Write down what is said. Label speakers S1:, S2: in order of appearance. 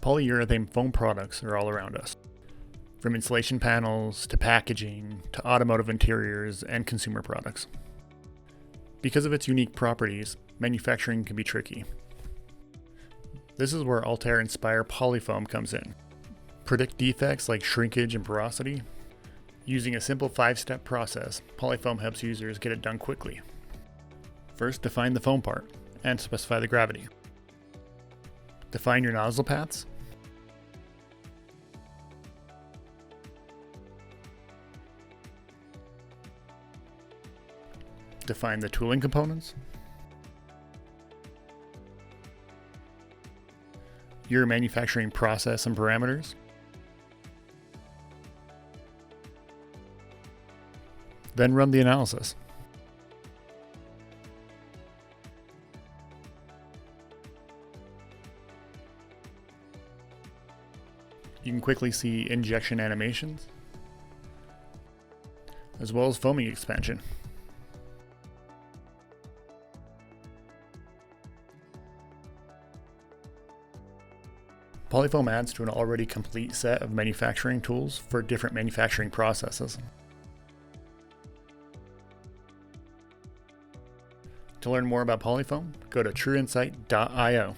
S1: Polyurethane foam products are all around us, from insulation panels to packaging to automotive interiors and consumer products. Because of its unique properties, manufacturing can be tricky. This is where Altair Inspire Polyfoam comes in. Predict defects like shrinkage and porosity. Using a simple 5-step process, Polyfoam helps users get it done quickly. First, define the foam part and specify the gravity. Define your nozzle paths. Define the tooling components. Your manufacturing process and parameters. Then run the analysis. You can quickly see injection animations, as well as foaming expansion. Polyfoam adds to an already complete set of manufacturing tools for different manufacturing processes. To learn more about Polyfoam, go to trueinsight.io.